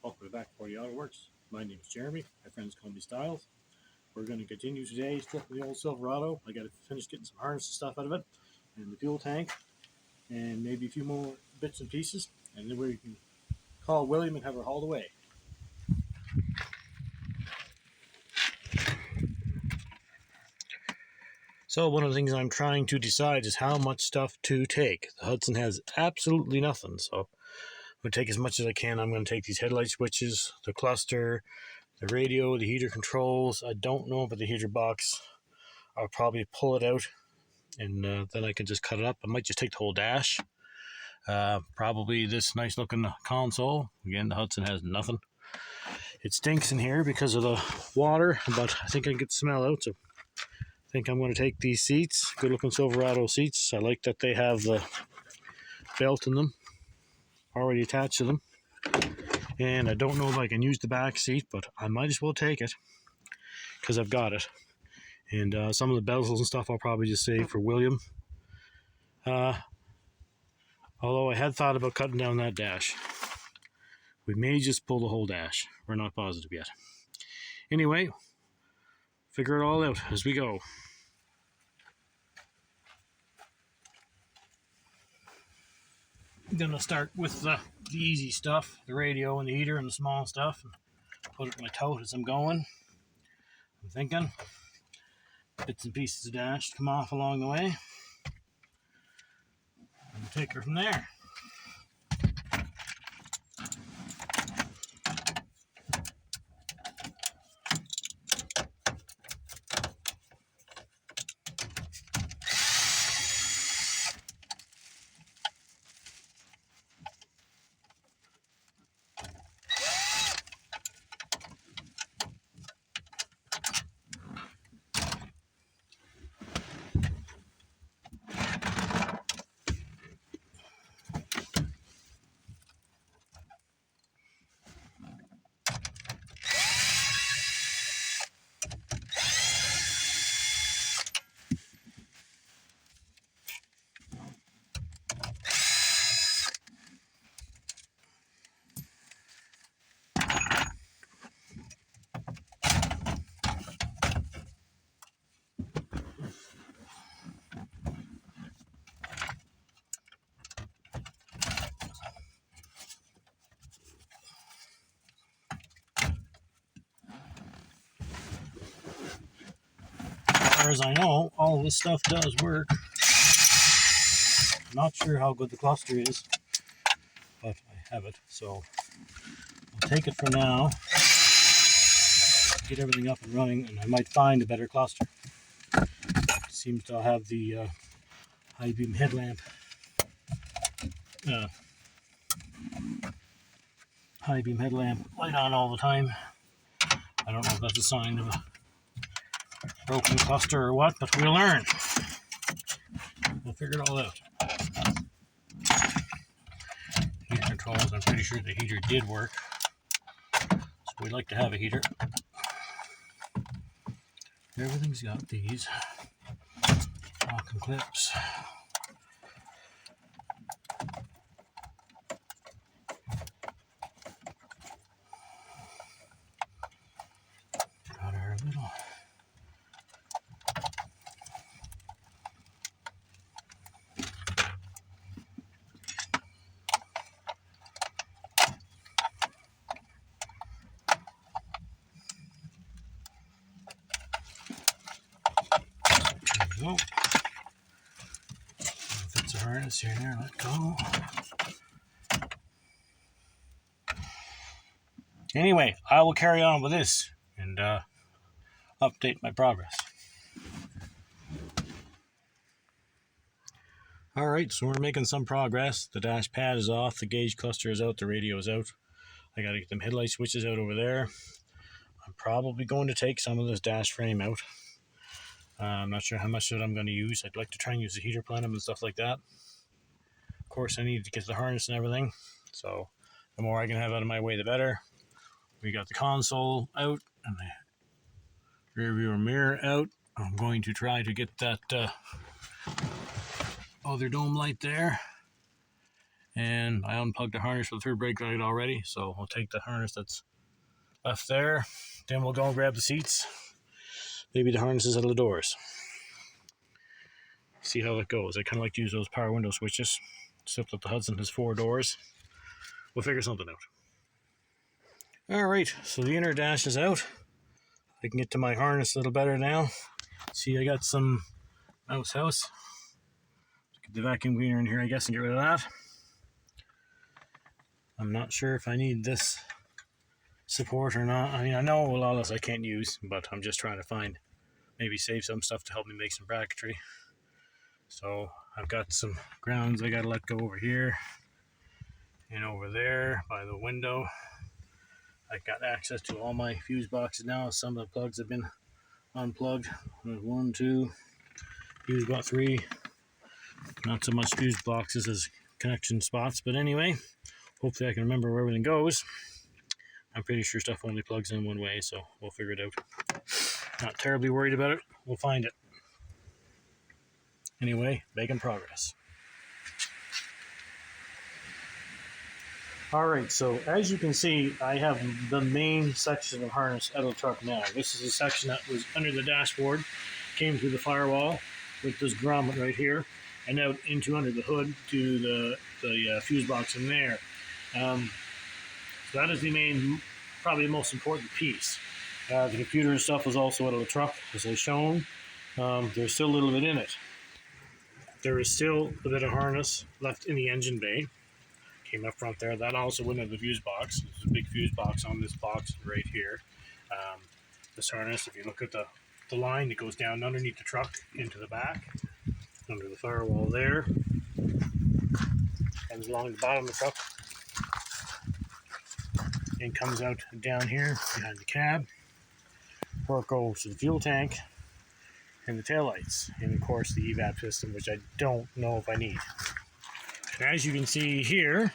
Welcome back to 40 Auto Works. My name is Jeremy. My friends call me Styles. We're going to continue today's trip with the old Silverado. I got to finish getting some harness and stuff out of it, and the fuel tank, and maybe a few more bits and pieces, and then we can call William and have her hauled away. So one of the things I'm trying to decide is how much stuff to take. The Hudson has absolutely nothing, so I'm going to take as much as I can. I'm going to take these headlight switches, the cluster, the radio, the heater controls. I don't know about the heater box. I'll probably pull it out, and then I can just cut it up. I might just take the whole dash. Probably this nice looking console. Again, the Hudson has nothing. It stinks in here because of the water, but I think I can get the smell out, so I think I'm going to take these seats. Good looking Silverado seats. I like that they have the belt in them already attached to them. And I don't know if I can use the back seat, but I might as well take it because I've got it. And some of the bezels and stuff I'll probably just save for William. Although I had thought about cutting down that dash. We may just pull the whole dash. We're not positive yet. Anyway, figure it all out as we go. I'm going to start with the easy stuff, the radio and the heater and the small stuff. Put it in my tote as I'm going. I'm thinking bits and pieces of dash to come off along the way. And take her from there. As far as I know, all of this stuff does work. I'm not sure how good the cluster is, but I have it, so I'll take it for now, get everything up and running, and I might find a better cluster. It seems to have the high beam headlamp light on all the time. I don't know if that's a sign of a broken cluster or what, but we'll learn. We'll figure it all out. Heater controls, I'm pretty sure the heater did work. So we like to have a heater. Everything's got these locking clips. Got our little go. Fits a harness here and there, let go. Anyway, I will carry on with this and update my progress. Alright, so we're making some progress. The dash pad is off, the gauge cluster is out, the radio is out. I gotta get them headlight switches out over there. I'm probably going to take some of this dash frame out. I'm not sure how much of it I'm going to use. I'd like to try and use the heater plenum and stuff like that. Of course, I need to get the harness and everything. So the more I can have out of my way, the better. We got the console out and the rear view mirror out. I'm going to try to get that other dome light there. And I unplugged the harness for the third brake light already, so I'll take the harness that's left there. Then we'll go and grab the seats. Maybe the harnesses out of the doors. See how it goes. I kind of like to use those power window switches, except that the Hudson has 4 doors. We'll figure something out. Alright, so the inner dash is out. I can get to my harness a little better now. See, I got some mouse house. Get the vacuum cleaner in here, I guess, and get rid of that. I'm not sure if I need this support or not. I mean, I know a lot of this I can't use, but I'm just trying to find, maybe save some stuff to help me make some bracketry. So I've got some grounds I gotta let go over here and over there by the window. I've got access to all my fuse boxes now. Some of the plugs have been unplugged. There's 1, 2, fuse box 3. Not so much fuse boxes as connection spots, but anyway, hopefully I can remember where everything goes. I'm pretty sure stuff only plugs in one way, so we'll figure it out. Not terribly worried about it. We'll find it. Anyway, making progress. Alright, so as you can see, I have the main section of harness out of the truck now. This is a section that was under the dashboard, came through the firewall with this grommet right here, and out into under the hood to the fuse box in there. So that is the main, probably the most important piece. The computer and stuff was also out of the truck, as I've shown. There's still a little bit in it. There is still a bit of harness left in the engine bay. Came up front there. That also went into the fuse box. There's a big fuse box on this box right here. This harness, if you look at the line that goes down underneath the truck into the back, under the firewall there, comes along the bottom of the truck, and comes out down here behind the cab, where it goes to the fuel tank and the taillights, and of course the evap system, which I don't know if I need. And as you can see here,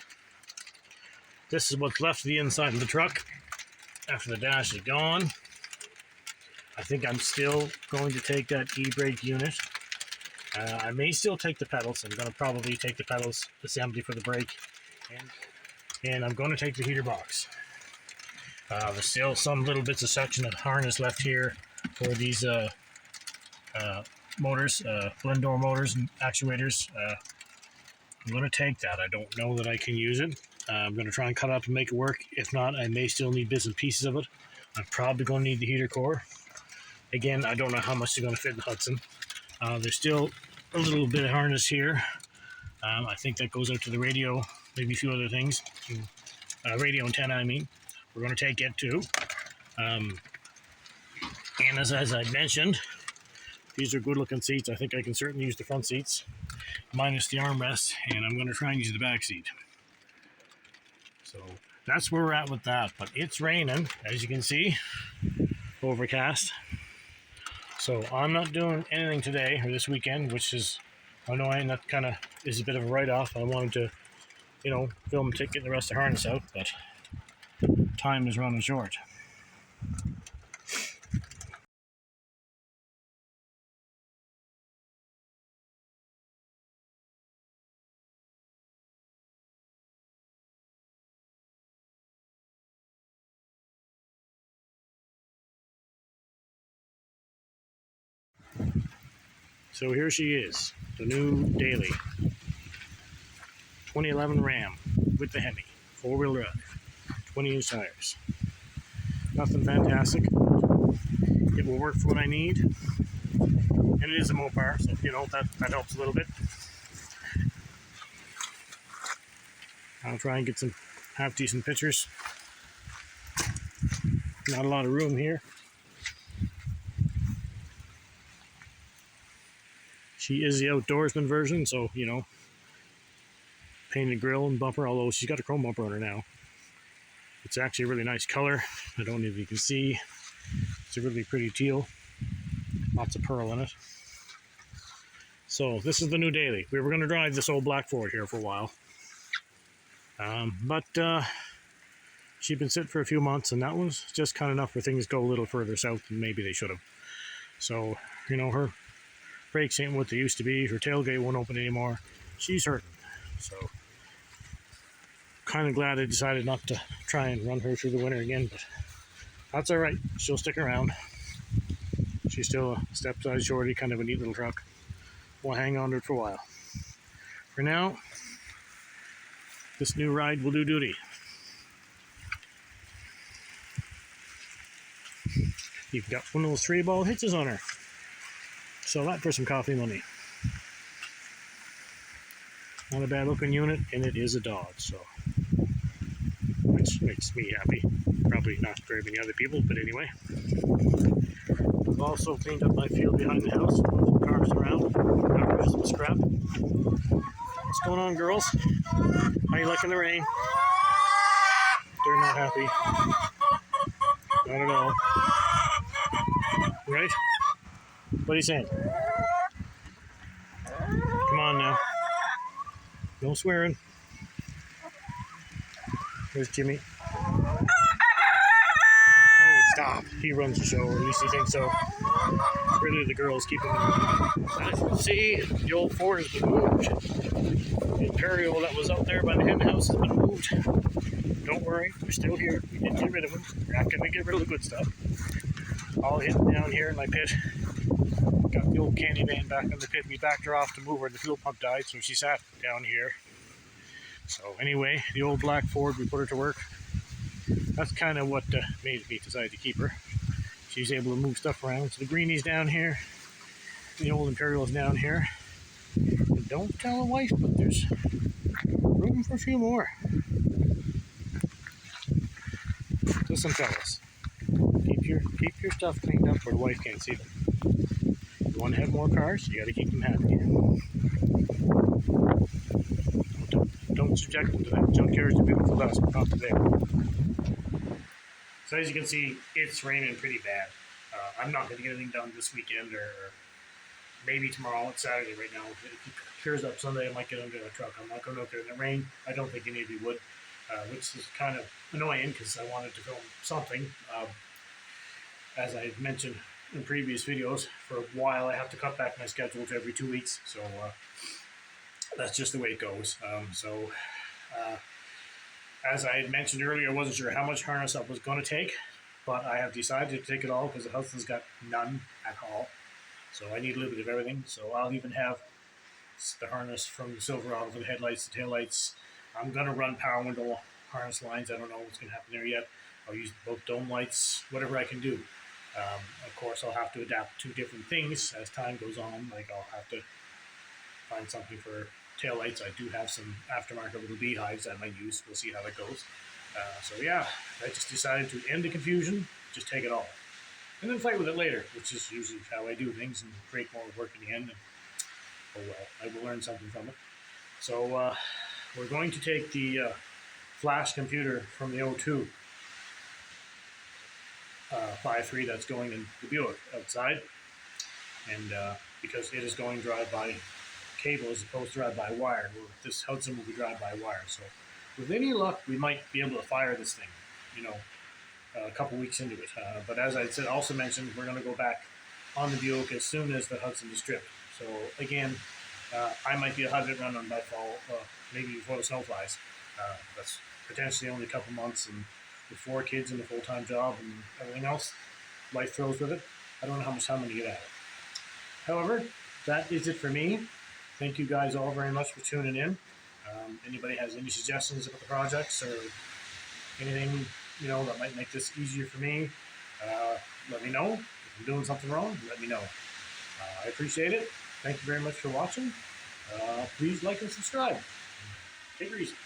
this is what's left of the inside of the truck after the dash is gone. I think I'm still going to take that e-brake unit. I may still take the pedals. I'm going to probably take the pedals assembly for the brake, and I'm going to take the heater box. There's still some little bits of section of harness left here for these motors, blend door motors and actuators. I'm going to take that. I don't know that I can use it. I'm going to try and cut it up and make it work. If not, I may still need bits and pieces of it. I'm probably going to need the heater core. Again, I don't know how much is going to fit in the Hudson. There's still a little bit of harness here. I think that goes out to the radio, maybe a few other things. Radio antenna, I mean. We're going to take it too. And as I mentioned, these are good looking seats. I think I can certainly use the front seats, minus the armrest, and I'm going to try and use the back seat. So that's where we're at with that. But it's raining, as you can see, overcast. So I'm not doing anything today or this weekend, which is annoying. That kind of is a bit of a write-off. I wanted to, film and get the rest of the harness out, but time is running short. So here she is, the new Daily 2011 Ram with the Hemi, 4-wheel drive, 20-inch tires. Nothing fantastic. It will work for what I need. And it is a Mopar, so that helps a little bit. I'll try and get some half-decent pictures. Not a lot of room here. She is the outdoorsman version, so, painted grille and bumper, although she's got a chrome bumper on her now. It's actually a really nice color. I don't know if you can see. It's a really pretty teal. Lots of pearl in it. So this is the new Daily. We were going to drive this old black Ford here for a while. But she'd been sitting for a few months, and that was just kind of enough where things go a little further south than maybe they should have. So, her brakes ain't what they used to be. Her tailgate won't open anymore. She's hurting. So kind of glad I decided not to try and run her through the winter again, but that's all right. She'll stick around. She's still a step-size shorty, kind of a neat little truck. We'll hang on to it for a while. For now, this new ride will do duty. You've got one of those 3-ball hitches on her. Sell that for some coffee money. Not a bad looking unit, and it is a Dodge, so which makes me happy. Probably not very many other people, but anyway. I've also cleaned up my field behind the house, moved the cars around, got rid of some scrap. What's going on, girls? How you liking the rain? They're not happy. Not at all. Right? What are you saying? Come on now. No swearing. There's Jimmy. Oh, stop. He runs the show, or at least he thinks so. Really, the girls keep him. As you can see, the old Ford has been moved. The Imperial that was up there by the hen house has been moved. Don't worry, we're still here. We didn't get rid of them. We're not going to get rid of the good stuff. All hidden down here in my pit. Got the old candy van back in the pit. We backed her off to move her. The fuel pump died, so she sat down here. So anyway, the old black Ford, we put her to work. That's kind of what made me decide to keep her. She's able to move stuff around. So the Greenie's down here. The old Imperial's down here. And don't tell a wife, but there's room for a few more. Listen, fellas. Keep your stuff cleaned up where the wife can't see them. If you want to have more cars, you got to keep them happy. Don't subject them to that. Junkyards are beautiful dust, but not today. So as you can see, it's raining pretty bad. I'm not going to get anything done this weekend, or maybe tomorrow. It's Saturday right now. If it clears up Sunday, I might get under the truck. I'm not going out there in the rain. I don't think any of you would, which is kind of annoying because I wanted to film something. As I mentioned in previous videos, for a while I have to cut back my schedule to every 2 weeks, so that's just the way it goes. As I had mentioned earlier, I wasn't sure how much harness I was going to take, but I have decided to take it all because the Hudson's got none at all. So I need a little bit of everything. So I'll even have the harness from the Silverado for the headlights, the taillights. I'm going to run power window harness lines. I don't know what's going to happen there yet. I'll use both dome lights, whatever I can do. Of course, I'll have to adapt to different things as time goes on. Like I'll have to find something for taillights. I do have some aftermarket little beehives I might use. We'll see how that goes. So yeah, I just decided to end the confusion, just take it all. And then fight with it later, which is usually how I do things and create more work in the end. And, oh well, I will learn something from it. So we're going to take the flash computer from the O2 5.3 that's going in the Buick outside, and because it is going drive-by cable as opposed to drive-by-wire, this Hudson will be drive-by-wire. So with any luck, we might be able to fire this thing, a couple weeks into it. But as I said, also mentioned, we're going to go back on the Buick as soon as the Hudson is stripped. So again, I might be able to have it run on by fall, maybe before the snow flies. That's potentially only a couple months, and with 4 kids and a full-time job and everything else life throws with it, I don't know how much time I'm going to get at it. However, that is it for me. Thank you guys all very much for tuning in. Anybody has any suggestions about the projects or anything that might make this easier for me, let me know. If I'm doing something wrong, let me know. I appreciate it. Thank you very much for watching. Please like and subscribe. Take it easy.